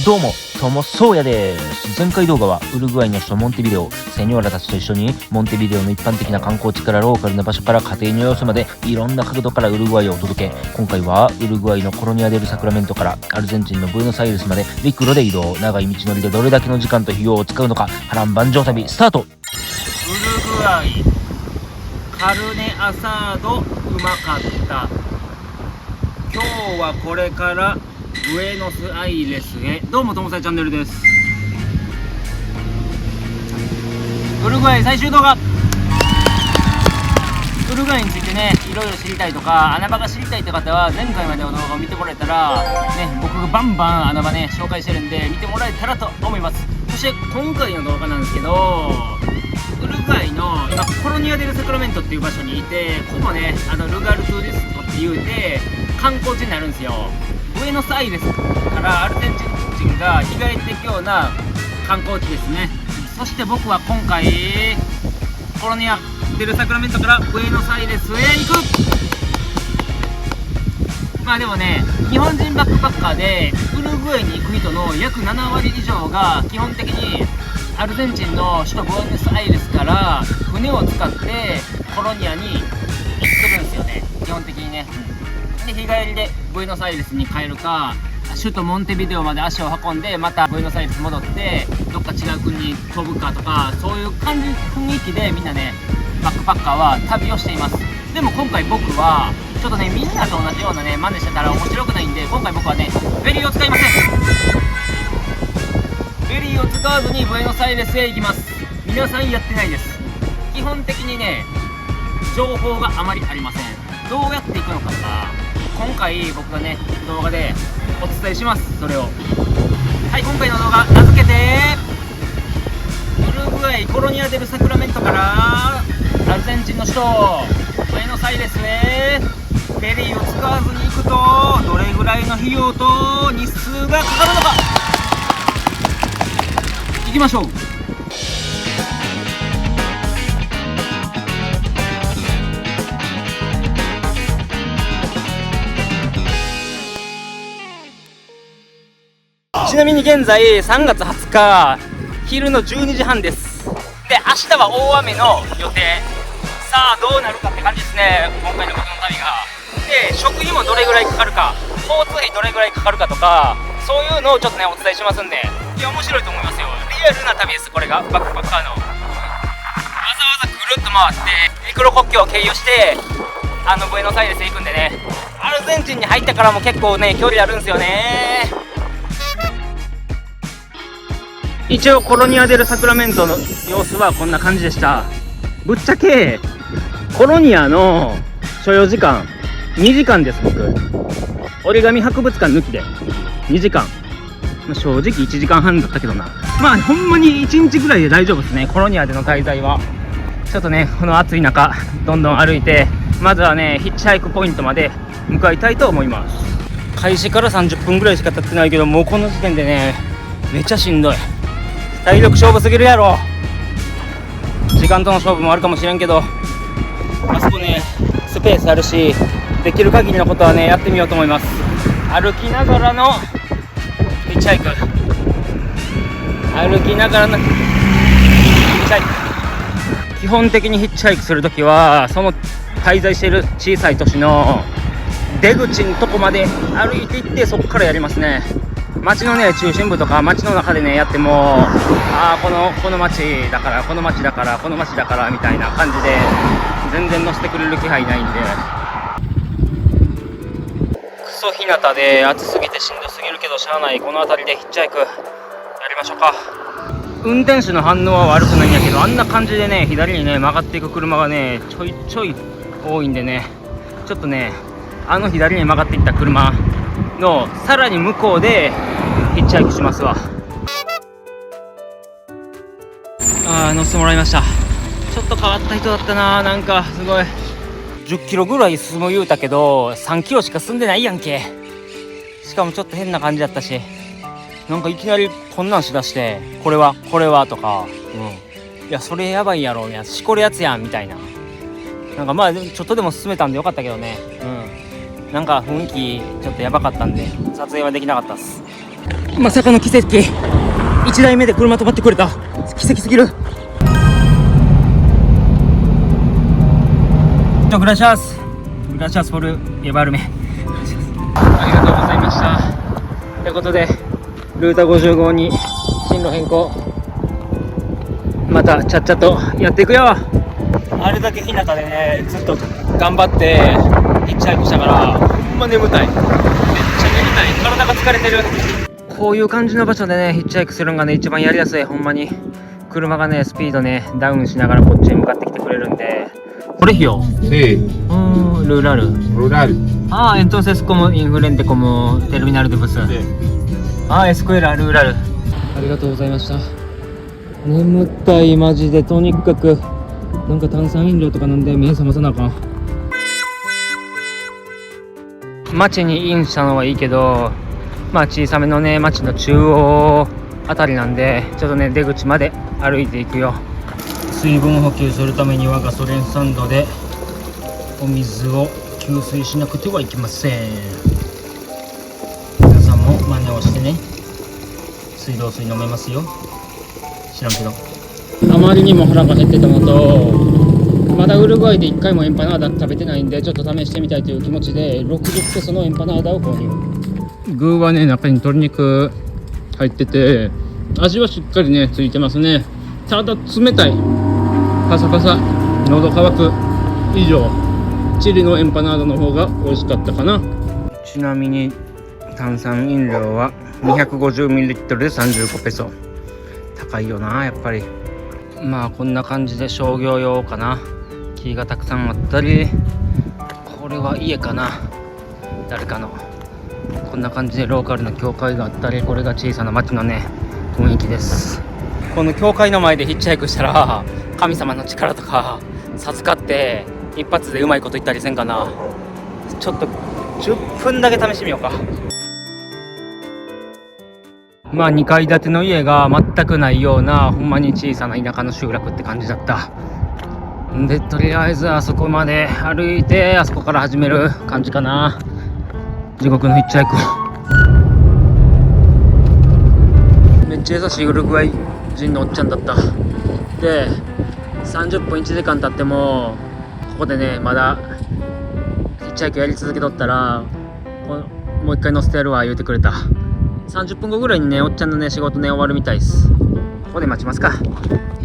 どうも、ともそうやです。前回動画はウルグアイの首都モンテビデオ、セニョーラたちと一緒にモンテビデオの一般的な観光地からローカルな場所から家庭の様子までいろんな角度からウルグアイをお届け。今回はウルグアイのコロニアデルサクラメントからアルゼンチンのブエノスアイレスまで陸路で移動。長い道のりでどれだけの時間と費用を使うのか、波乱万丈旅スタート。ウルグアイカルネアサードうまかった。今日はこれからブエノスアイレスへ。どうもともさいチャンネルです。ウルグアイ最終動画。ウルグアイについてね、いろいろ知りたいとか穴場が知りたいって方は前回までの動画を見てもらえたらね、僕がバンバン穴場ね紹介してるんで見てもらえたらと思います。そして今回の動画なんですけど、ウルグアイの今コロニアデルサクラメントっていう場所にいて、ここもねルガルトゥディストっていうて観光地になるんですよ。ブエノスアイレスからアルゼンチン人が日帰っていくような観光地ですね。そして僕は今回コロニアデルサクラメントからブエノスアイレスへ行く。まあでもね、日本人バックパッカーでウルグアイに行く人の約7割以上が基本的にアルゼンチンの首都ブエノスアイレスから船を使ってコロニアに行ってるんですよね、基本的にね。で日帰りでブエノスアイレスに帰るか、首都モンテビデオまで足を運んでまたブエノスアイレス戻ってどっか違う国に飛ぶかとか、そういう感じ雰囲気でみんなねバックパッカーは旅をしています。でも今回僕はちょっとね、みんなと同じようなね真似してたら面白くないんで、今回僕はねフェリーを使いません。フェリーを使わずにブエノスアイレスへ行きます。皆さんやってないです。基本的にね情報があまりありません。どうやって行くのかとか今回僕がね動画でお伝えします。それをはい、今回の動画名付けてウルグアイコロニアデルサクラメントからアルゼンチンの首都ブエノスアイレスへフェリーを使わずに行くとどれぐらいの費用と日数がかかるのか、行きましょう。ちなみに現在3月20日昼の12時半です。で、明日は大雨の予定。さあどうなるかって感じですね、今回の僕の旅が。で、食費もどれぐらいかかるか、交通費どれぐらいかかるかとか、そういうのをちょっとねお伝えしますんで、いや面白いと思いますよ。リアルな旅です。これがバックパッカーのわざわざぐるっと回って陸路国境を経由してブエノスアイレスへ行くんでね、アルゼンチンに入ってからも結構ね距離あるんですよね。一応コロニアデルサクラメントの様子はこんな感じでした。ぶっちゃけコロニアの所要時間2時間です。僕折り紙博物館抜きで2時間、正直1時間半だったけどな。まあほんまに1日ぐらいで大丈夫ですね、コロニアでの滞在は。ちょっとねこの暑い中どんどん歩いて、まずはねヒッチハイクポイントまで向かいたいと思います。開始から30分ぐらいしか経ってないけど、もうこの時点でねめっちゃしんどい。体力勝負すぎるやろ。時間との勝負もあるかもしれんけど、あそこねスペースあるし、できる限りのことはねやってみようと思います。歩きながらのヒッチハイク、歩きながらのヒッチハイク。基本的にヒッチハイクするときはその滞在している小さい都市の出口のとこまで歩いていって、そこからやりますね。街のね中心部とか街の中でねやっても、この街だからこの街だからこの街だからみたいな感じで全然乗せてくれる気配ないんで、クソ日向で暑すぎてしんどすぎるけどしゃあない。この辺りでヒッチハイクやりましょうか。運転手の反応は悪くないんやけど、あんな感じでね左にね曲がっていく車がねちょいちょい多いんでね、ちょっとね左に曲がっていった車のさらに向こうでヒッチハイクしますわ。乗せてもらいました。ちょっと変わった人だったな。なんかすごい10キロぐらい進む言うたけど3キロしか進んでないやんけ。しかもちょっと変な感じだったし、なんかいきなりこんなんしだして、これはとか、いやそれやばいやろみたいな、しこるやつやんみたいな。なんかまあちょっとでも進めたんでよかったけどね。なんか雰囲気ちょっとやばかったんで撮影はできなかったっす。まさかの奇跡。1台目で車止まってくれた。奇跡すぎる。グラシャスフォルエバルメ。ありがとうございました。ということでルータ55に進路変更、またちゃっちゃとやっていくよ。あれだけ日向でねずっと頑張ってヒッチハイクしたからほんま眠たい。めっちゃ眠たい。体が疲れてる。こういう感じの場所でねヒッチハイクするのがね一番やりやすい。ほんまに車がねスピードねダウンしながらこっちに向かってきてくれるんで。Colegio. Sí, Rural. rural. Entonces como enfrente como terminal de bus. Sí. Escuela rural. ありがとうございました。眠たいマジで。とにかくなんか炭酸飲料とか飲んで目覚まさなあかん。街にインしたのはいいけど、まあ小さめのね街の中央あたりなんでちょっとね出口まで歩いていくよ。水分補給するためにはガソリンスタンドでお水を給水しなくてはいけません。皆さんも真似をしてね。水道水飲めますよ。知らんけど。あまりにも腹が減ってたのと、まだウルグアイで1回もエンパナーダ食べてないんでちょっと試してみたいという気持ちで60ペソのエンパナーダを購入。具はね中に鶏肉入ってて味はしっかりねついてますね。ただ冷たい。パサパサ、喉乾く。以上、チリのエンパナーダの方が美味しかったかな。ちなみに炭酸飲料は 250ml で35ペソ。高いよなやっぱり。まあこんな感じで商業用かな。木がたくさんあったり、これは家かな誰かの。こんな感じでローカルな教会があったり、これが小さな町のね雰囲気です。この教会の前でヒッチハイクしたら神様の力とか授かって一発でうまいこと言ったりせんかな。ちょっと10分だけ試してみようか。まあ2階建ての家が全くないようなほんまに小さな田舎の集落って感じだった。でとりあえずあそこまで歩いてあそこから始める感じかな。地獄のヒッチハイク。めっちゃ優しいウルグアイ人のおっちゃんだった。で30分1時間経ってもここでねまだヒッチハイクやり続けとったらもう一回乗せてやるわ言うてくれた。30分後ぐらいにねおっちゃんのね仕事ね終わるみたいです。ここで待ちますか。ヒ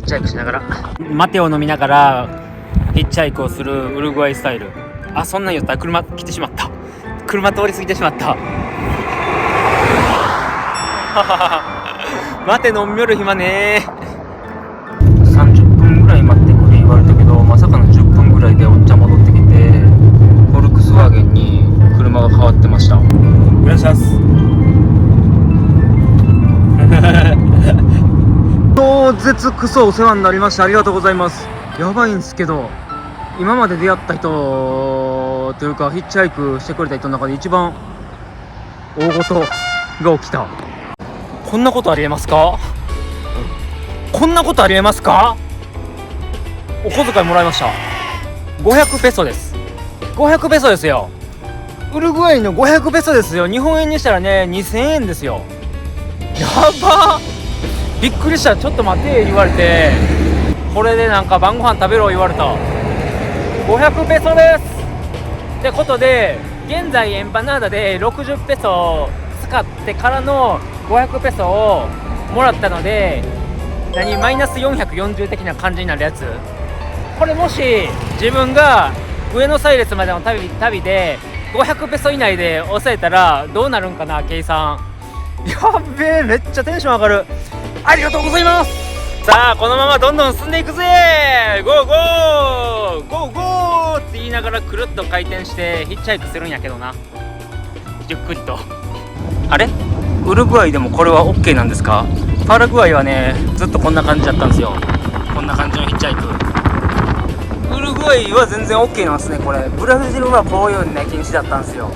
ッチハイクしながらマテを飲みながらヒッチハイクをするウルグアイスタイル。あ、そんなん言ったら車来てしまった。車通り過ぎてしまった待て飲みよる暇ねー。30分ぐらい待ってくれ言われたけど、まさかの10分ぐらいでおっちゃん戻ってきてフォルクスワーゲンに車が変わってました。いらっしゃいます超絶クソお世話になりました。ありがとうございます。やばいんすけど今まで出会った人というかヒッチハイクしてくれた人の中で一番大事が起きた。こんなことありえますか？こんなことありえますか？お小遣いもらいました。500ペソです。500ペソですよ。ウルグアイの500ペソですよ。日本円にしたらね2000円ですよ。やばー、びっくりした。ちょっと待て言われて、これでなんか晩ご飯食べろ言われた。500ペソですってことで、現在エンパナーダで60ペソ使ってからの500ペソをもらったので、マイナス440的な感じになるやつ。これもし自分が上野サイレスまでの旅で500ペソ以内で抑えたらどうなるんかな計算。やっべえ、めっちゃテンション上がる。ありがとうございます。さあこのままどんどん進んでいくぜ。ゴーゴーゴーゴーって言いながらくるっと回転してヒッチハイクするんやけどな、ゆっくりと。あれ、ウルグアイでもこれは OK なんですか？パラグアイはねずっとこんな感じだったんですよ。こんな感じのヒッチハイク。ウルグアイは全然 OK なんですね。これブラジルはこういうね禁止だったんですよ。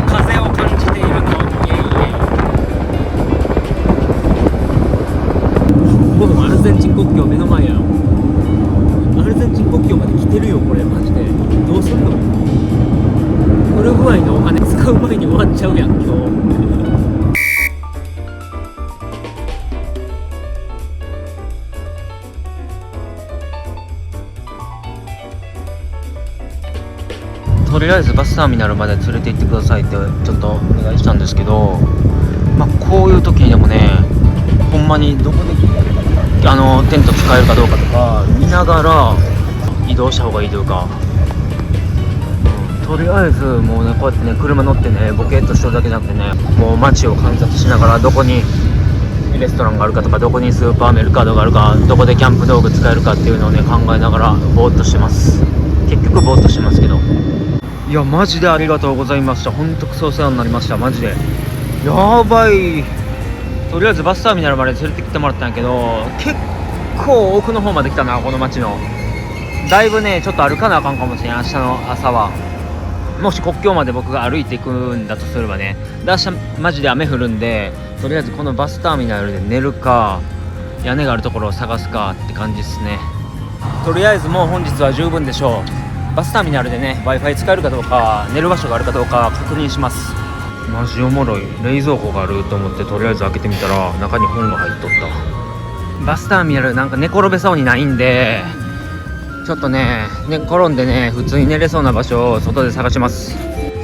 風を感じていると僕もアルゼンチン国境目の前や。アルゼンチン国境まで来てるよこれマジで。どうすんの？ウルグアイのお金使う前に終わっちゃうやん今日。りあえずバスターミナルまで連れて行ってくださいってちょっとお願いしたんですけど、こういう時にでもね、ほんまにどこでテント使えるかどうかとか見ながら移動した方がいいというか、とりあえずもうね、こうやってね車乗ってねボケっとしてるだけじゃなくてね、もう街を観察しながら、どこにレストランがあるかとか、どこにスーパーメルカードがあるか、どこでキャンプ道具使えるかっていうのをね考えながらぼーっとしてます。結局ぼーっとしてますけど、いやマジでありがとうございました。ほんとクソお世話になりました。マジでやばい。とりあえずバスターミナルまで連れてきてもらったんやけど、結構奥の方まで来たな、この街の。だいぶねちょっと歩かなあかんかもしれん、明日の朝は。もし国境まで僕が歩いていくんだとすればね。で明日マジで雨降るんで、とりあえずこのバスターミナルで寝るか屋根があるところを探すかって感じですね。とりあえずもう本日は十分でしょう。バスターミナルでね Wi-Fi 使えるかどうか、寝る場所があるかどうか確認します。マジおもろい。冷蔵庫があると思ってとりあえず開けてみたら中に本が入っとった。バスターミナルなんか寝転べそうにないんで、ちょっとね寝転んでね普通に寝れそうな場所を外で探します。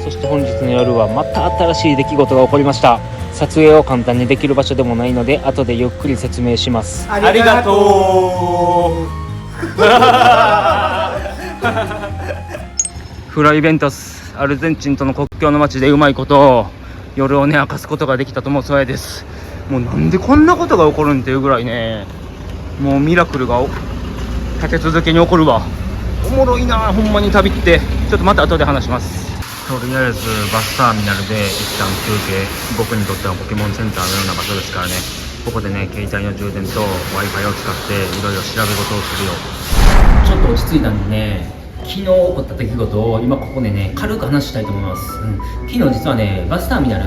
そして本日の夜はまた新しい出来事が起こりました。撮影を簡単にできる場所でもないので後でゆっくり説明します。ありがとうフライベントス、アルゼンチンとの国境の街でうまいこと夜をね明かすことができたと思うそうです。もうなんでこんなことが起こるんっていうぐらいね、もうミラクルが立て続けに起こるわ。おもろいなほんまに旅って。ちょっとまた後で話します。とりあえずバスターミナルで一旦休憩。僕にとってはポケモンセンターのような場所ですからね。ここでね携帯の充電と Wi-Fi を使っていろいろ調べ事をするよ。ちょっと落ち着いたんでね、昨日起こった出来事を今ここでね軽く話したいと思います。昨日実はねバスターミナル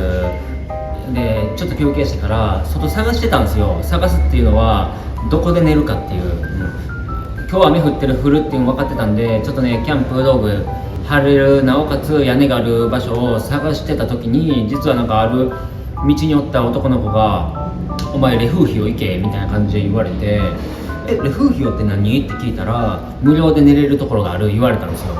でちょっと休憩してから外探してたんですよ。探すっていうのはどこで寝るかっていう、今日雨降ってる降るっていうの分かってたんで、ちょっとねキャンプ道具張れる、なおかつ屋根がある場所を探してた時に、実はなんかある道におった男の子がお前レフーヒオ行けみたいな感じで言われて、レフーヒオって何って聞いたら無料で寝れるところがある言われたんですよ。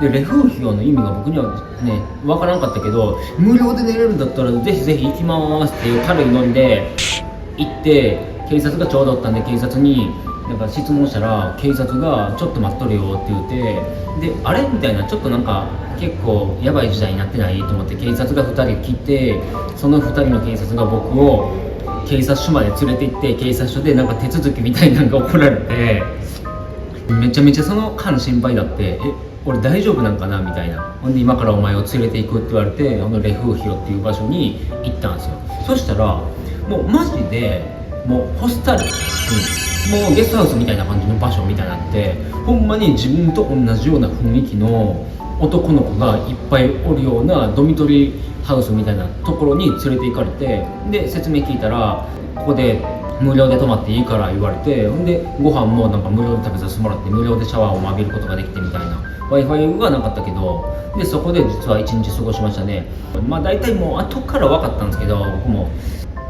でレフーヒオの意味が僕にはね分からんかったけど、無料で寝れるんだったらぜひぜひ行きますっていう軽いノリで行って、警察がちょうどおったんで警察になんか質問したら、警察がちょっと待っとるよって言って、であれみたいな、ちょっとなんか結構やばい時代になってないと思って警察が2人来て、その2人の警察が僕を警察署まで連れて行って、警察署でなんか手続きみたいなのが起こられて、めちゃめちゃその間心配だって、俺大丈夫なんかなみたいな。ほんで今からお前を連れて行くって言われて、レフーヒロっていう場所に行ったんですよ。そしたらもうマジでもうホスタル、もうゲストハウスみたいな感じの場所みたいになって、ほんまに自分と同じような雰囲気の男の子がいっぱいおるようなドミトリーハウスみたいなところに連れて行かれて、で説明聞いたらここで無料で泊まっていいから言われて、ほんでご飯もなんか無料で食べさせてもらって、無料でシャワーを浴びることができてみたいな。 Wi-Fi はなかったけど、でそこで実は1日過ごしましたね。大体もう後から分かったんですけど、僕も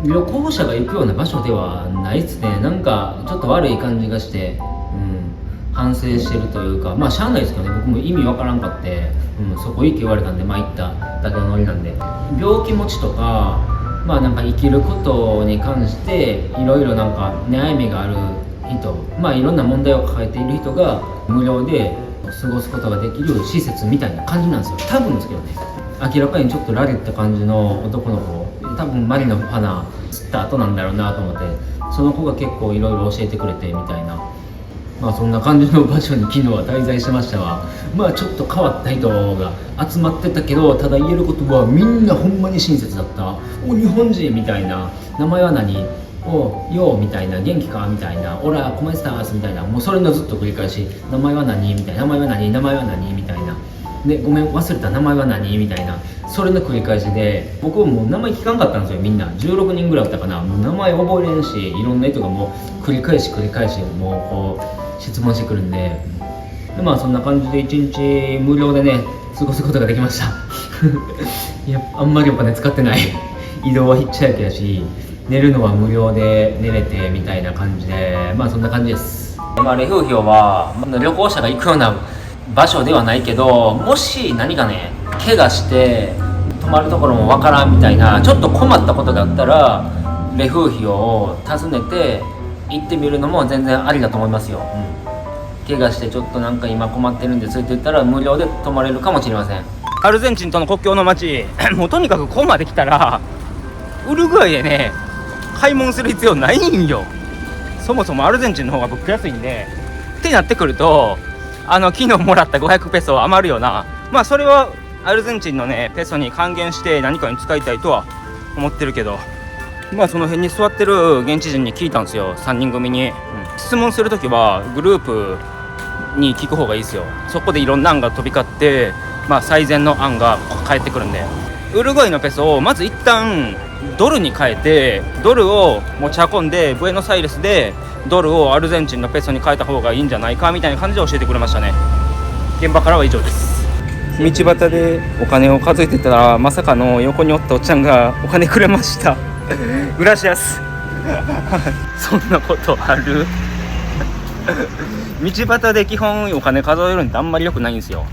旅行者が行くような場所ではないですね。なんかちょっと悪い感じがして、反省してるというか、しゃあないですけどね、僕も意味わからんかって、そこ行け言われたんで行っただけのノリなんで。病気持ちとかなんか生きることに関していろいろなんか悩みがある人、いろんな問題を抱えている人が無料で過ごすことができる施設みたいな感じなんですよ、多分ですけどね。明らかにちょっとラリった感じの男の子、多分マリの花吸った後なんだろうなと思って、その子が結構いろいろ教えてくれてみたいな、そんな感じの場所に昨日は滞在してましたわ。ちょっと変わった人が集まってたけど、ただ言えることはみんなほんまに親切だった。お日本人みたいな、名前は何、おようみたいな、元気かみたいな、オラコメスタースみたいな、もうそれのずっと繰り返し、名前は何みたいな、名前は何、名前は何みたいな、でごめん忘れた、名前は何みたいな、それの繰り返しで、僕もう名前聞かんかったんですよ。みんな16人ぐらいだったかな。もう名前覚えれんし、いろんな人がもう繰り返しもうこう質問してくるんで、そんな感じで1日無料でね過ごすことができましたいやあんまりお金使ってない移動はヒッチハイクやし、寝るのは無料で寝れてみたいな感じで、そんな感じです。レフーヒョは旅行者が行くような場所ではないけど、もし何かね怪我して泊まるところもわからんみたいなちょっと困ったことがあったら、レフーヒを訪ねて行ってみるのも全然ありだと思いますよ、怪我してちょっとなんか今困ってるんですって言ったら無料で泊まれるかもしれません。アルゼンチンとの国境の街もうとにかくここまで来たらウルグアイでね買い物する必要ないんよ。そもそもアルゼンチンの方が物価安いんでってなってくると、昨日もらった500ペソ余るよな。まあそれはアルゼンチンのねペソに還元して何かに使いたいとは思ってるけど、まあその辺に座ってる現地人に聞いたんですよ、3人組に、質問するときはグループに聞く方がいいですよ。そこでいろんな案が飛び交って、まあ最善の案が返ってくるんで、ウルグアイのペソをまず一旦ドルに変えて、ドルを持ち運んでブエノスアイレスでドルをアルゼンチンのペソに変えた方がいいんじゃないかみたいな感じで教えてくれましたね。現場からは以上です。道端でお金を数えてたら、まさかの横におったおっちゃんがお金くれましたグラシアスそんなことある道端で基本お金数えるのってあんまり良くないんですよ。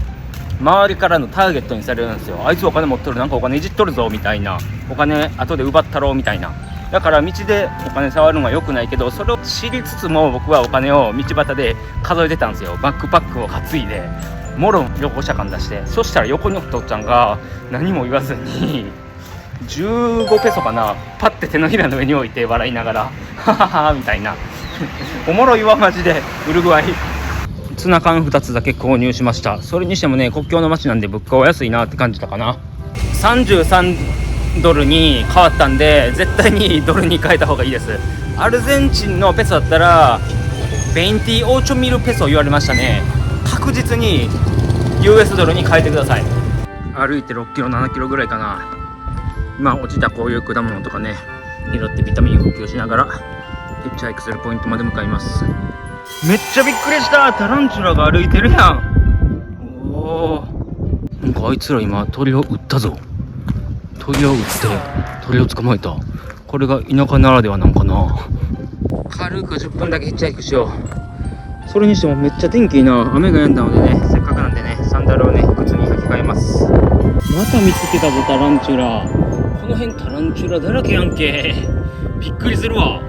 周りからのターゲットにされるんですよ。あいつお金持っとる、なんかお金いじっとるぞみたいな、お金後で奪ったろうみたいな。だから道でお金触るのは良くないけど、それを知りつつも僕はお金を道端で数えてたんですよ。バックパックを担いでもろ旅行者感出して、そしたら横におったおっちゃんが何も言わずに15ペソかな、パッて手のひらの上に置いて笑いながらハハハみたいなおもろいわマジで。ウルグアイツナ缶2つだけ購入しました。それにしてもね国境の街なんで物価は安いなって感じたかな。33ドルに変わったんで絶対にドルに変えた方がいいです。アルゼンチンのペソだったら28ミルペソ言われましたね。確実に US ドルに変えてください。歩いて6キロ7キロぐらいかな。まあ落ちたこういう果物とかね拾ってビタミン補給しながらヒッチハイクするポイントまで向かいます。めっちゃびっくりした。タランチュラが歩いてるやん。おー、なんかあいつら今鳥を撃ったぞ。鳥を撃って鳥を捕まえた。これが田舎ならではなんかな。軽く10分だけヒッチハイクしよう。それにしてもめっちゃ天気いいな。雨が止んだのでね、せっかくなんでねサンダルをね靴に履き替えます。また見つけたぞタランチュラ。この辺タランチュラだらけやんけ。びっくりするわ。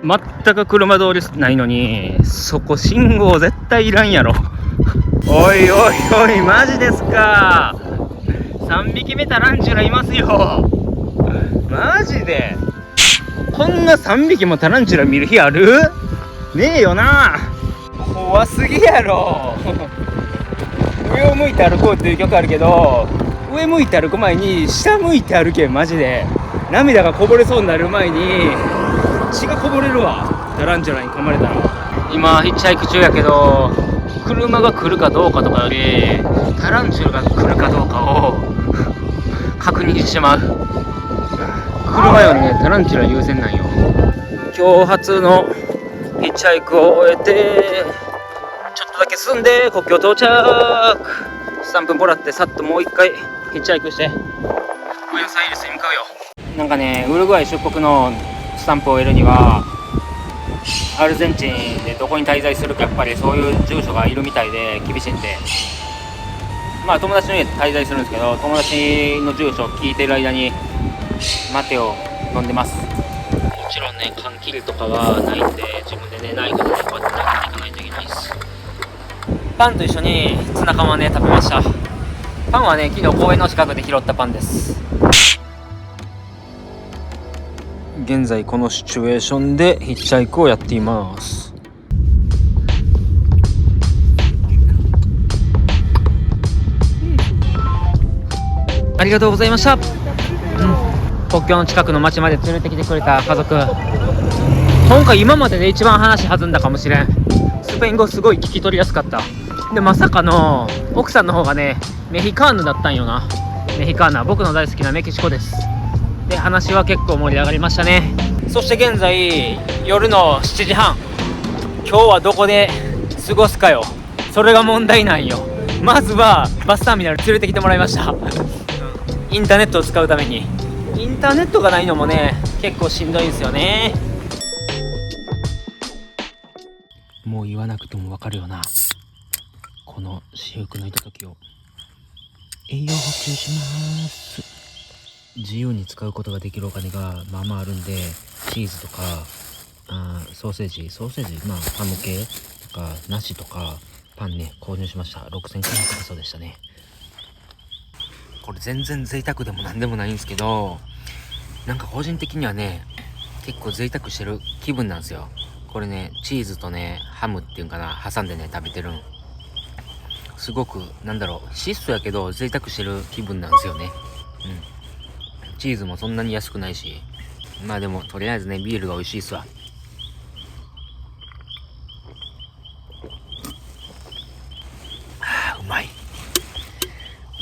全く車通りないのにそこ信号絶対いらんやろおいおいおいマジですか。3匹目タランチュラいますよ。マジでこんな3匹もタランチュラ見る日ある？ねえよな。怖すぎやろ上を向いて歩こうっていう曲あるけど、上向いて歩く前に下向いて歩け。マジで涙がこぼれそうになる前に血がこぼれるわ、タランチュラに噛まれたら。今ヒッチハイク中やけど車が来るかどうかとかよりタランチュラが来るかどうかを確認してしまう。車よりねタランチュラ優先なんよ。今日初のヒッチハイクを終えてちょっとだけ進んで国境到着。3分もらってさっともう一回ヒッチハイクしてブエノスアイレスに向かうよ。なんかねウルグアイ出国のスタンプを得るにはアルゼンチンでどこに滞在するかやっぱりそういう住所がいるみたいで厳しいんで、まあ友達の家で滞在するんですけど、友達の住所を聞いてる間にマテを飲んでます。もちろんね缶切りとかはないんで自分でねないことでこうやってやっていかないといけないです。パンと一緒にツナ缶はね食べました。パンはね昨日公園の近くで拾ったパンです。現在このシチュエーションでヒッチハイクをやっています。ありがとうございました、国境の近くの町まで連れてきてくれた家族、今回今までで一番話弾んだかもしれん。スペイン語すごい聞き取りやすかった。でまさかの奥さんの方がねメヒカーナだったんよな。メヒカーナ、僕の大好きなメキシコです。で話は結構盛り上がりましたね。そして現在夜の7時半、今日はどこで過ごすかよ、それが問題なんよ。まずはバスターミナル連れてきてもらいましたインターネットを使うために。インターネットがないのもね結構しんどいんですよね。もう言わなくてもわかるよな。ここの私服のひとときを栄養補給します。自由に使うことができるお金がまあまああるんで、チーズとかソーセージ、ハム系とか梨とかパンね購入しました。6900円そうでしたね。これ全然贅沢でもなんでもないんですけど、なんか個人的にはね結構贅沢してる気分なんですよ。これねチーズとねハムっていうんかな挟んでね食べてるん、すごくなんだろう質素やけど贅沢してる気分なんですよね。チーズもそんなに安くないし、まあでもとりあえずねビールが美味しいっすわ。うまい、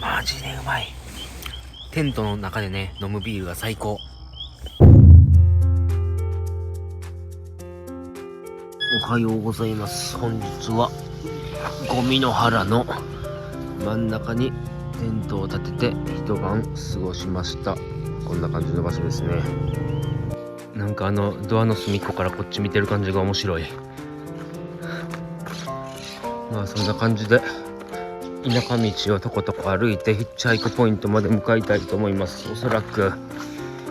マジでうまい。テントの中でね飲むビールが最高。おはようございます。本日はゴミの原の真ん中にテントを立てて一晩過ごしました。こんな感じの場所ですね。なんかドアの隅っこからこっち見てる感じが面白い。まあそんな感じで田舎道をとことこ歩いてヒッチハイクポイントまで向かいたいと思います。おそらく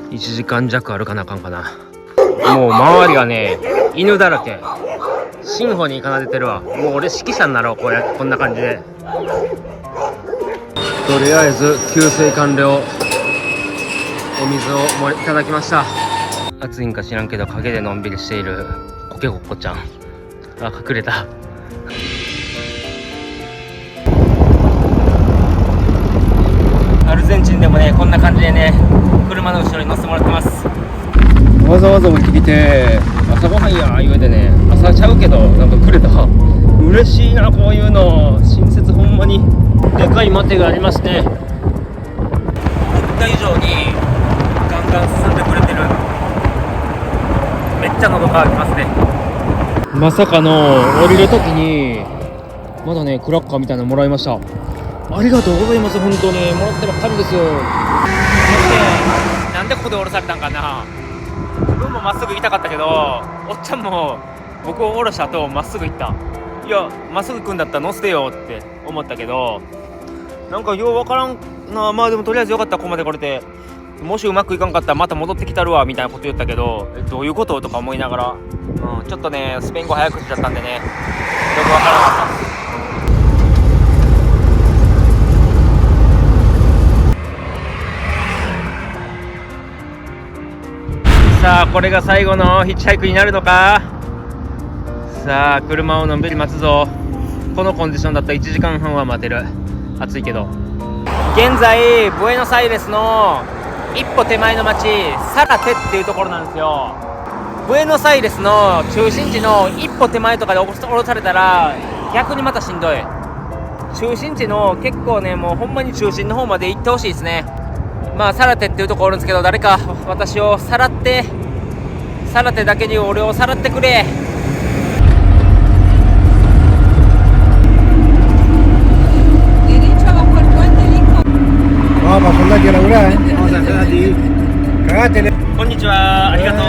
1時間弱歩かなあかんかな。もう周りがね犬だらけ。シンフォニー奏でてるわ。もう俺指揮者になろう。こんな感じでとりあえず給水完了。お水をいただきました。暑いんか知らんけど陰でのんびりしているコケコッコちゃん。隠れた。アルゼンチンでもねこんな感じでね車の後ろに乗せてもらってます。わざわざ起きてきて朝ごはんや言うてね、朝ちゃうけどなんかくれた。嬉しいな、こういうの親切。ほんまにでかいマテがありまして、思った以上にガンガン進んでくれてる。めっちゃ喉乾きますね。まさかの降りるときにまだねクラッカーみたいなのもらいました。ありがとうございます。本当にもらってばっかりです。なんでここで降ろされたんかな。自分もまっすぐ行きたかったけど、おっちゃんも僕を降ろした後まっすぐ行った。いやまっすぐ行くんだったら乗せてよって思ったけど、なんかようわからんな。まあでもとりあえずよかった、ここまで来れて。もしうまくいかんかったらまた戻ってきたるわみたいなこと言ったけど、どういうこととか思いながら、ちょっとねスペイン語早口だったんでねよくわからなかった。さあこれが最後のヒッチハイクになるのか。さあ車をのんびり待つぞ。このコンディションだったら1時間半は待てる。暑いけど。現在ブエノスアイレスの一歩手前の町サラテっていうところなんですよ。ブエノスアイレスの中心地の一歩手前とかで降ろされたら逆にまたしんどい。中心地の結構ねもうほんまに中心の方まで行ってほしいですね。まあサラテっていうところあるんですけど、誰か私をさらって、サラテだけに俺をさらってくれ。こんにちは、ありがと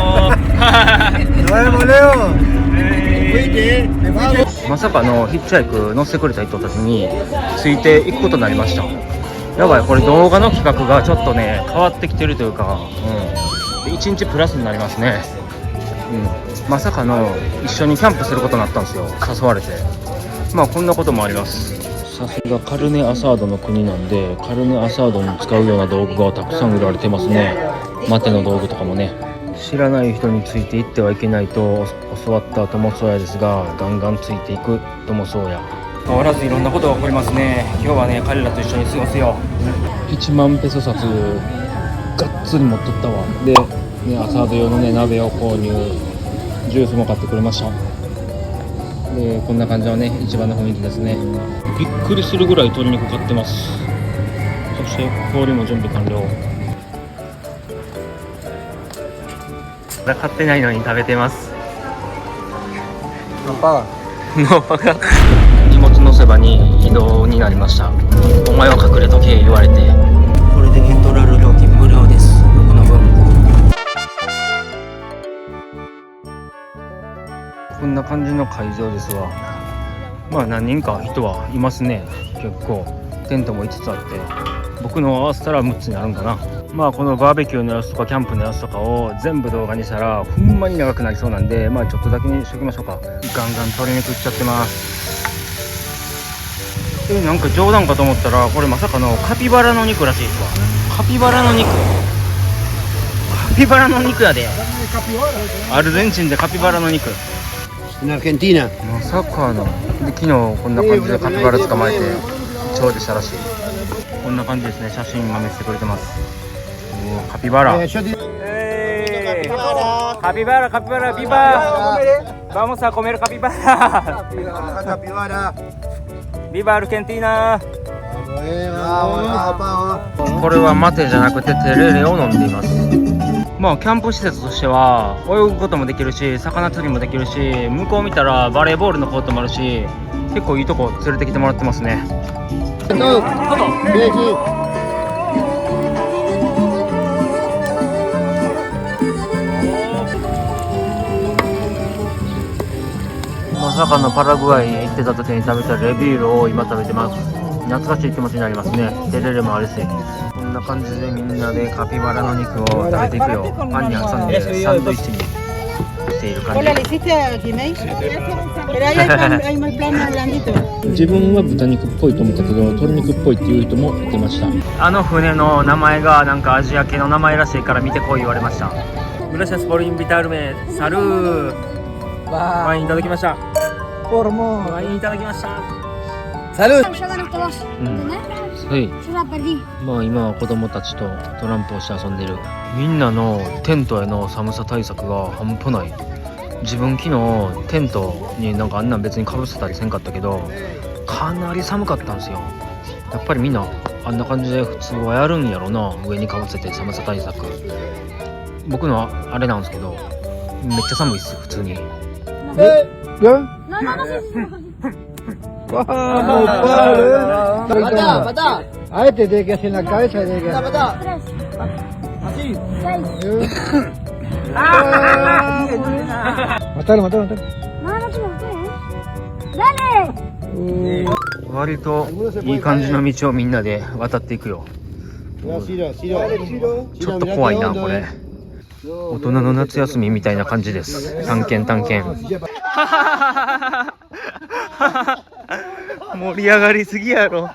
う。まさかのヒッチハイク乗せてくれた人たちについていくことになりました。やばい、これ動画の企画がちょっとね変わってきてるというか、1日プラスになりますね。まさかの一緒にキャンプすることになったんですよ、誘われて。まあこんなこともあります。さすがカルネアサードの国なんで、カルネアサードに使うような道具がたくさん売られてますね。マテの道具とかもね。知らない人についていってはいけないと教わった友宗屋ですが、ガンガンついていく友宗屋。変わらずいろんなことが起こりますね。今日はね彼らと一緒に過ごすよ。1万ペソ札がっつり持っとったわ。で、ね、アサード用のね鍋を購入、ジュースも買ってくれました。でこんな感じのね市場の雰囲気ですね。びっくりするぐらい鶏肉買ってます。そして氷も準備完了。まだ買ってないのに食べてます。ノーパが荷物のせばに移動になりました。お前は隠れとけ言われて、これでエントラル料金無料です。僕の分。こんな感じの会場ですわ。まあ何人か人はいますね。結構テントも5つあって、僕の合わせたら6つになるんかな。まあこのバーベキューの様子とかキャンプの様子とかを全部動画にしたらほんまに長くなりそうなんで、まあちょっとだけにしときましょうか。ガンガン鶏肉いっちゃってます。なんか冗談かと思ったらこれまさかのカピバラの肉らしいですわ。カピバラの肉やで。アルゼンチンでカピバラの肉。In Argentina. まさかの。で昨日こんな感じでカピバラ捕まえて調理したらしい。こんな感じですね。写真今見せてくれてます。カピバラ。Yo te... Capibara, capibara, viva. Vamos a comer capibara. Capibara. Viva Argentina. Vamos. これはマテじゃなくてテレレを飲んでいます。まあキャンプ施設としては泳ぐこともできるし、魚釣りもできるし、向こう見たらバレーボールのコートもあるし、結構いいとこ連れてきてもらってますね。まさかのパラグアイに行ってた時に食べたレビールを今食べてます。懐かしい気持ちになりますね。テレレもあるし。こんな感じでみんなでカピバラの肉を食べていくよ。パンに挟んでサンドイッチにしている感じ。自分は豚肉っぽいと思ったけど鶏肉っぽいっていう人もいてました。あの船の名前がなんかアジア系の名前らしいから見てこい言われました。グラシアスポリンビタルメサルー。ワインいただきました。ワインいただきました。サルー。はい。まあ今は子供たちとトランプをして遊んでる。みんなのテントへの寒さ対策が半端ない。自分昨日テントになんかあんなん別にかぶせたりせんかったけどかなり寒かったんですよ。やっぱりみんなあんな感じで普通はやるんやろな。上にかぶせて寒さ対策。僕のあれなんですけどめっちゃ寒いっす普通に。Patá. A este tiene que hacer en la cabeza. Patá. Así. Matalo. Dale. 割といい感じの道をみんなで渡っていくよ。ちょっと怖いなこれ。大人の夏休みみたいな感じです。探検盛り上がりすぎやろ。グ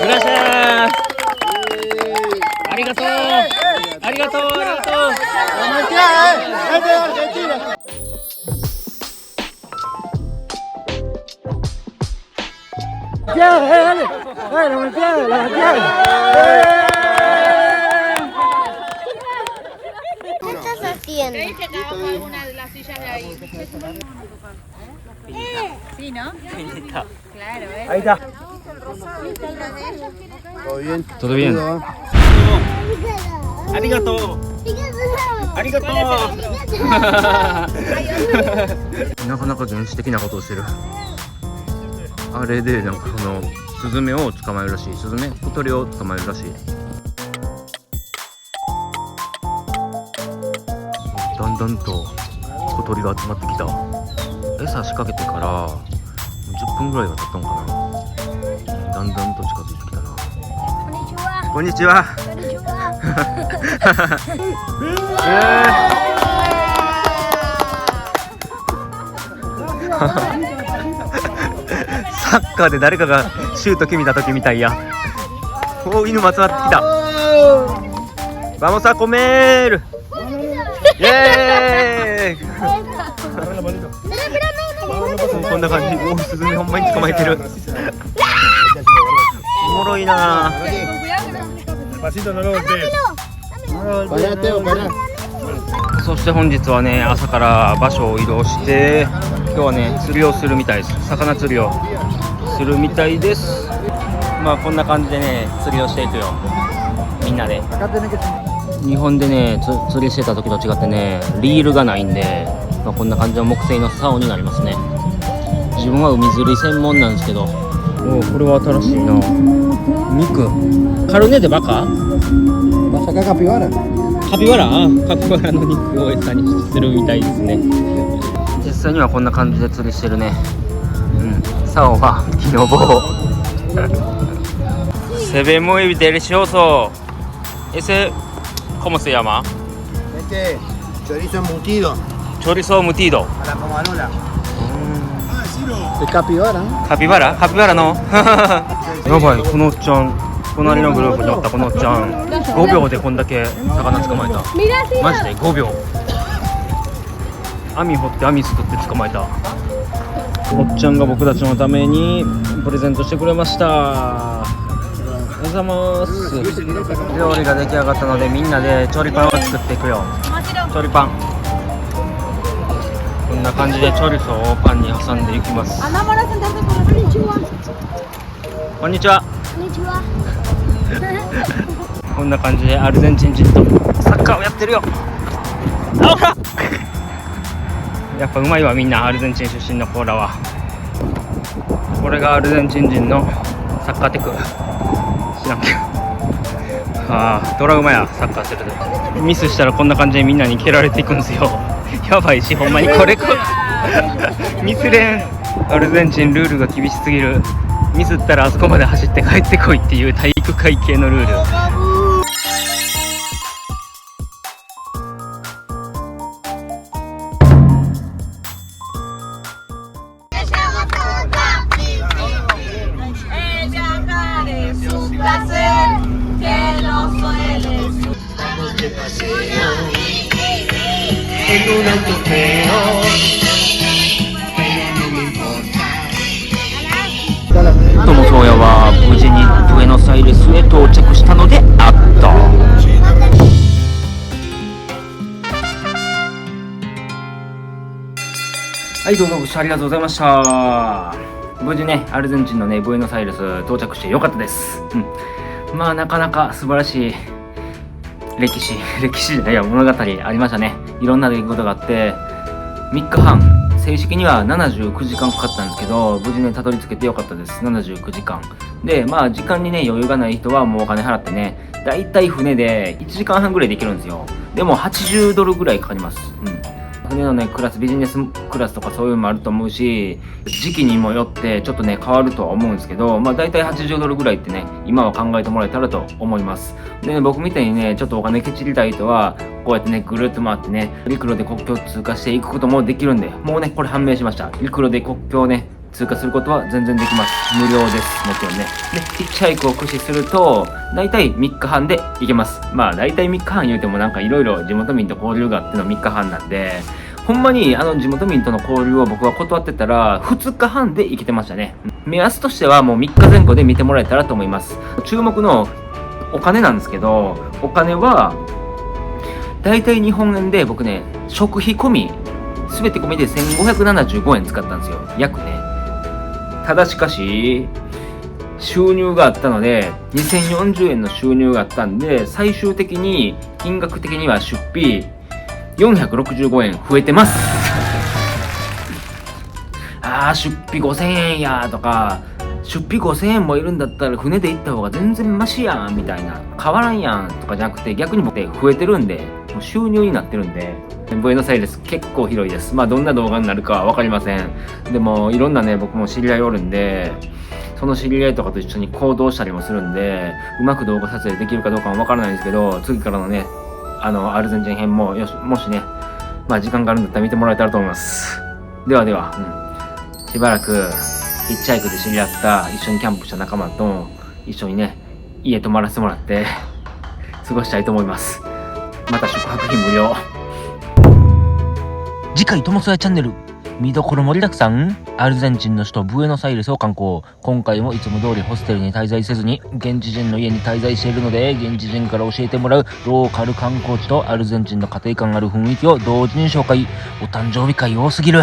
ラシャーありがとう。¿Estás haciendo? Una de las sillas de ahí. Sí, ¿no? Claro, ¿eh? Ahí está. ¿Todo bien? Todo bien. Arigato. Arigato. なかなか原始的なことをしてる。あれでなんかそのスズメを捕まえるらしい。スズメ小鳥を捕まえるらしい。だんだんと小鳥が集まってきた。餌仕掛けてから10分ぐらいは経ったのかな。だんだんと近づいてきたな。こんにちは。サッカーで誰かがシュート決めた時みたいや。お犬も集まってきた。バモサコメール。イエーイ。こんな感じ。おお、スズメほんまに捕まえてる。おもろいな。そして本日はね、朝から場所を移動して今日はね釣りをするみたいです。魚釣りをするみたいです。まあこんな感じでね釣りをしていくよみんなで。日本でね釣りしてた時と違ってねリールがないんで、まあ、こんな感じの木製の竿になりますね。自分は海釣り専門なんですけどおこれは新しいな。肉カルネでバカ Vas a sacar capibara. カピバラカピバラの肉を餌にするみたいですね。実際にはこんな感じで釣りしてるね。サオは木の棒Se ve muy delicioso. Ese, ¿cómo se llama? Este chorizo embutido Chorizo embutido. a la pomarola. De capibara. カピバラカピバラのやばい、このおっちゃん隣のグループにおったこのおっちゃん5秒でこんだけ魚捕まえた。マジで5秒。網掘って網すくって捕まえた。おっちゃんが僕たちのためにプレゼントしてくれました。おはようございます。料理が出来上がったのでみんなで調理パンを作っていくよ。調理パンこんな感じでチョリソをパンに挟んでいきます。こんにちは。こんにちは。こんな感じでアルゼンチン人とサッカーをやってるよ。あほらやっぱうまいわみんな。アルゼンチン出身のコーラは。これがアルゼンチン人のサッカーテク知らんけど、トラウマや。サッカーするとミスしたらこんな感じでみんなに蹴られていくんですよ。やばいしほんまにこれミスれん。アルゼンチンルールが厳しすぎる。ミスったらあそこまで走って帰ってこいっていう体育会系のルール。友宗谷は無事にブエノスアイレスへ到着したのであった。はい、どうもご視聴ありがとうございました。無事ねアルゼンチンのねブエノスアイレス到着してよかったです。まあなかなか素晴らしい歴史じゃないや物語ありましたね。いろんな出来事があって3日半、正式には79時間かかったんですけど無事ねたどり着けてよかったです。79時間で、まあ時間にね余裕がない人はもうお金払ってねだいたい船で1時間半ぐらいで行けるんですよ。でも80ドルぐらいかかります。船のねクラスビジネスクラスとかそういうのもあると思うし時期にもよってちょっとね変わるとは思うんですけど、まあ大体80ドルぐらいってね今は考えてもらえたらと思います。でね僕みたいにねちょっとお金ケチりたい人はこうやってねぐるっと回ってね陸路で国境を通過していくこともできるんで、もうねこれ判明しました。陸路で国境をね通過することは全然できます。無料です。もちろんね。でヒッチハイクを駆使すると大体3日半で行けます。まあ大体3日半言うてもなんかいろいろ地元民と交流があっての3日半なんで、ほんまに地元民との交流を僕は断ってたら2日半で行けてましたね。目安としてはもう3日前後で見てもらえたらと思います。注目のお金なんですけど、お金は大体日本円で僕ね食費込み全て込みで1575円使ったんですよ。約ね。ただしかし収入があったので2040円の収入があったんで最終的に金額的には出費465円増えてます出費5000円やとか出費5000円もいるんだったら船で行った方が全然マシやんみたいな変わらんやんとかじゃなくて逆に僕増えてるんでもう収入になってるんでブエノスアイレス結構広いです。まあどんな動画になるかは分かりません。でもいろんなね僕も知り合いおるんでその知り合いとかと一緒に行動したりもするんでうまく動画撮影できるかどうかも分からないんですけど次からのねアルゼンチン編ももしねまあ時間があるんだったら見てもらえたらと思います。ではしばらくヒッチハイクで知り合った一緒にキャンプした仲間と一緒にね家泊まらせてもらって過ごしたいと思います。また宿泊費無料。次回ともそやチャンネル見どころ盛りだくさん。アルゼンチンの首都ブエノスアイレスを観光。今回もいつも通りホステルに滞在せずに現地人の家に滞在しているので現地人から教えてもらうローカル観光地とアルゼンチンの家庭感ある雰囲気を同時に紹介。お誕生日会多すぎる。